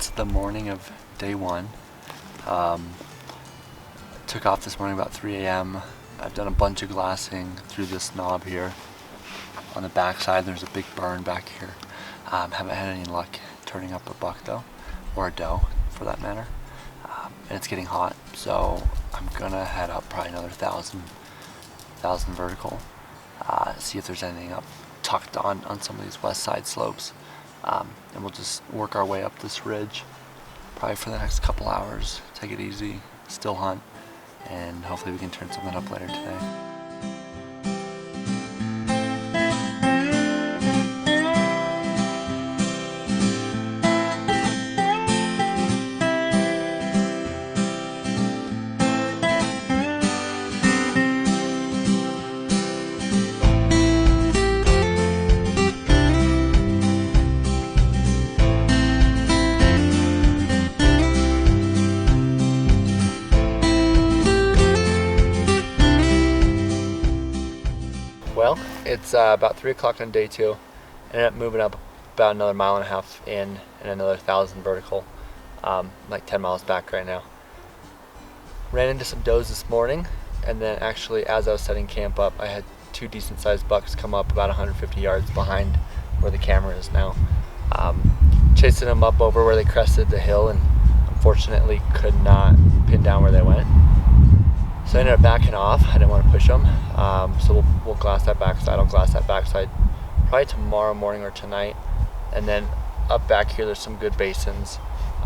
It's the morning of day one. Took off this morning about 3 a.m. I've done a bunch of glassing through this knob here. On the back side there's a big burn back here. Haven't had any luck turning up a buck though, or a doe for that matter. And it's getting hot, so I'm gonna head up probably another 1,000 vertical. See if there's anything up tucked on some of these west side slopes. And we'll just work our way up this ridge probably for the next couple hours. Take it easy, still hunt, and hopefully we can turn something up later today. Well, it's about 3 o'clock on day 2. Ended up moving up about another 1.5 miles in and another 1,000 vertical, like 10 miles back right now. Ran into some does this morning, and then actually as I was setting camp up, I had 2 decent sized bucks come up about 150 yards behind where the camera is now. Chasing them up over where they crested the hill, and unfortunately could not pin down where they went. So I ended up backing off. I didn't want to push them, so we'll glass that backside. I'll glass that backside probably tomorrow morning or tonight. And then up back here, there's some good basins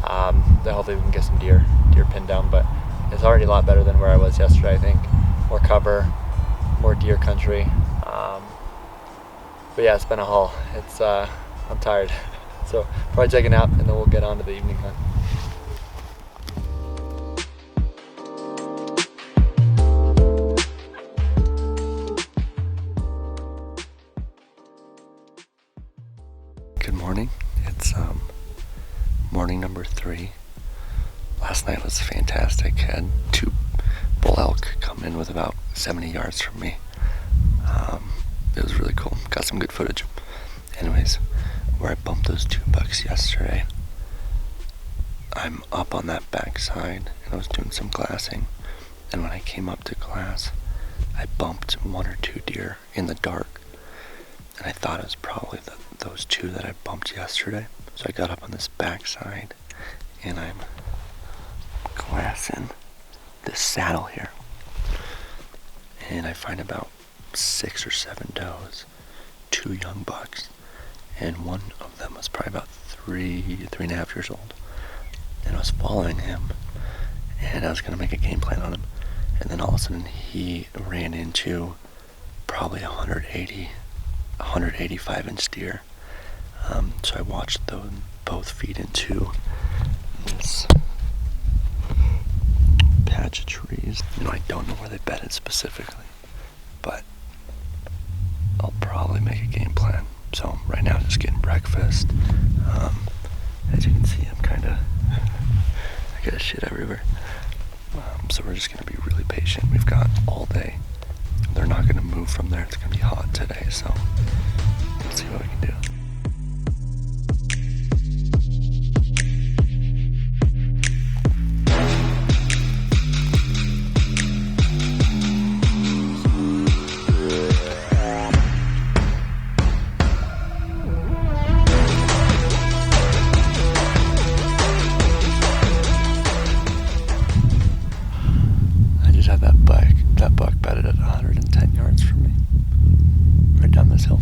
that hopefully we can get some deer pinned down. But it's already a lot better than where I was yesterday, I think. More cover, more deer country. But yeah, it's been a haul. I'm tired. So probably take a nap, and then we'll get on to the evening hunt. Good morning. It's morning number 3. Last night was fantastic. Had 2 bull elk come in with about 70 yards from me. It was really cool. Got some good footage. Anyways, where I bumped those 2 bucks yesterday, I'm up on that backside and I was doing some glassing. And when I came up to glass, I bumped 1 or 2 deer in the dark. And I thought it was probably those 2 that I bumped yesterday. So I got up on this backside and I'm glassing this saddle here. And I find about 6 or 7 does, 2 young bucks, and one of them was probably about 3.5 years old. And I was following him, and I was gonna make a game plan on him. And then all of a sudden he ran into probably 185-inch deer. So I watched them both feed into this patch of trees. I don't know where they bedded specifically, but I'll probably make a game plan. So right now I'm just getting breakfast. As you can see, I got shit everywhere. So we're just gonna be really patient. We've got all day. They're not gonna move from there. It's gonna be hot today, so let's see what we can do. That buck bedded at 110 yards from me, right down this hill.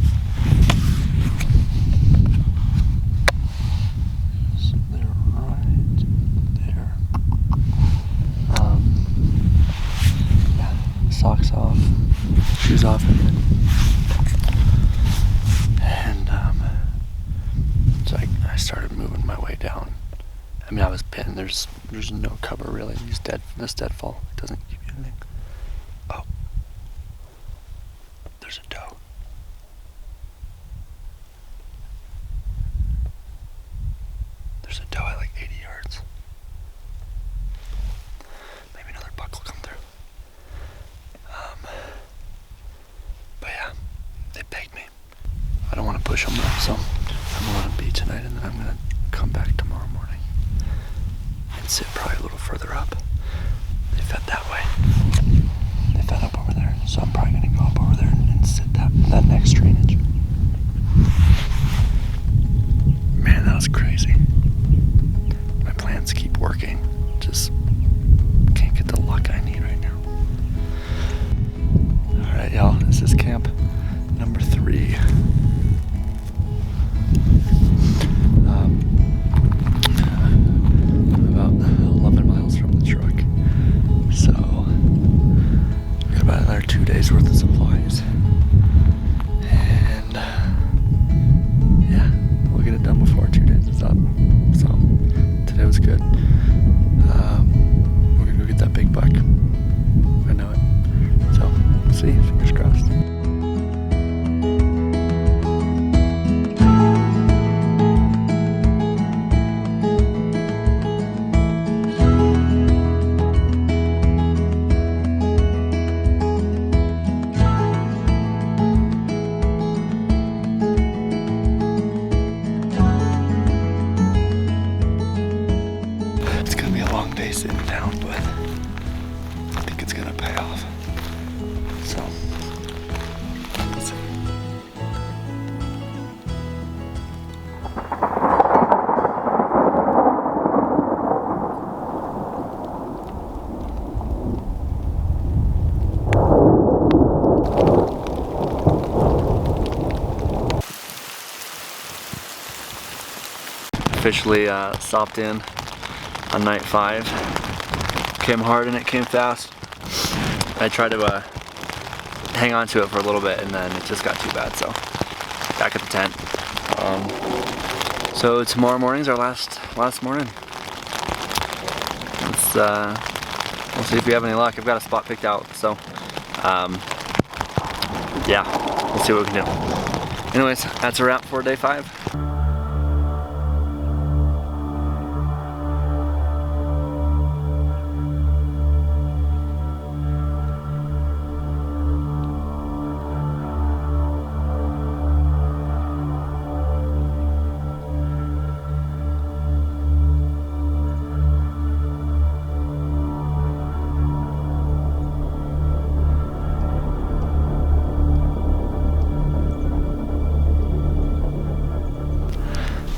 So they're right there. Yeah, socks off, shoes off again. And so I started moving my way down. I mean, I was pinned. There's no cover really. This deadfall doesn't give you anything. Oh, there's a doe. There's a doe at like 80 yards. Maybe another buck will come through. But yeah, they pegged me. I don't want to push them though, so I'm gonna let them be tonight, and then I'm gonna come back tomorrow morning. and sit probably a little further up. They fed that way. They fed up over there, so I'm probably gonna go up over there and sit that next drainage. Man, that was crazy. My plans keep working. Just can't get the luck I need right now. Alright, y'all, this is camp number 3. About 11 miles from the truck. So, we got about another 2 days worth of supplies. And, yeah, we'll get it done before 2 days is up. So, today was good. We're gonna go get that big buck. I know it. So, we'll see. Fingers crossed. It's gonna be a long day sitting down, but I think it's gonna pay off. So, let's see. Officially stopped in on night 5. Came hard and it came fast. I tried to hang on to it for a little bit and then it just got too bad, so back at the tent. So tomorrow morning's our last morning. We'll see if we have any luck. I've got a spot picked out, so yeah, we'll see what we can do. Anyways, that's a wrap for day 5.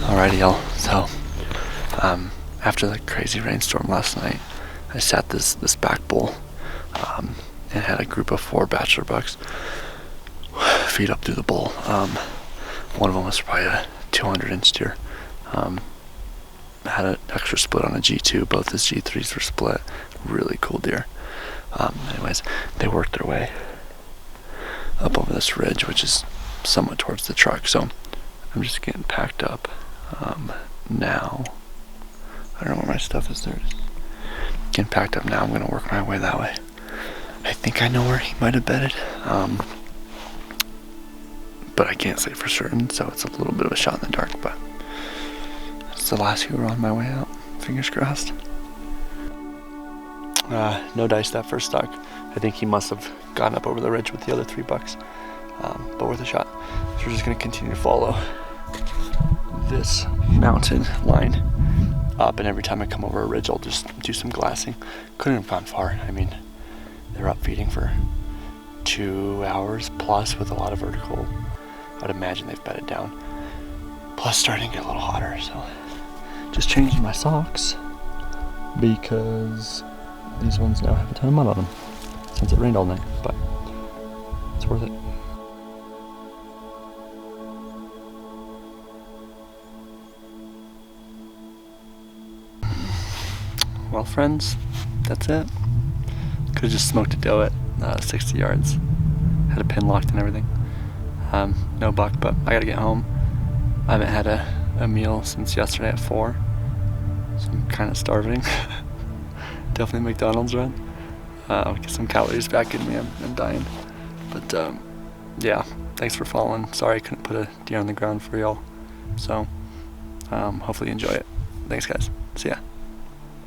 Alrighty, y'all. So, after the crazy rainstorm last night, I sat this back bull and had a group of 4 bachelor bucks feed up through the bull. One of them was probably a 200-inch deer. Had an extra split on a G2. Both his G3s were split. Really cool deer. Anyways, they worked their way up over this ridge, which is somewhat towards the truck. So I'm just getting packed up. Now, I don't know where my stuff is. There it is. Getting packed up now. I'm gonna work my way that way. I think I know where he might have bedded, but I can't say for certain, so it's a little bit of a shot in the dark, but it's the last who are on my way out. Fingers crossed. No dice that first stock. I think he must have gone up over the ridge with the other 3 bucks, but worth a shot. So we're just gonna continue to follow this mountain line up, and every time I come over a ridge I'll just do some glassing. Couldn't have gone far. I mean, they're up feeding for 2 hours plus with a lot of vertical. I'd imagine they've bedded down, plus starting to get a little hotter. So just changing my socks because these ones now have a ton of mud on them since it rained all night, but it's worth it. Well, friends, that's it. Could have just smoked a doe at 60 yards. Had a pin locked and everything. No buck, but I gotta get home. I haven't had a meal since yesterday at 4, so I'm kind of starving. Definitely McDonald's run. Get some calories back in me. I'm dying. But yeah, thanks for following. Sorry I couldn't put a deer on the ground for y'all. So hopefully you enjoy it. Thanks, guys. See ya.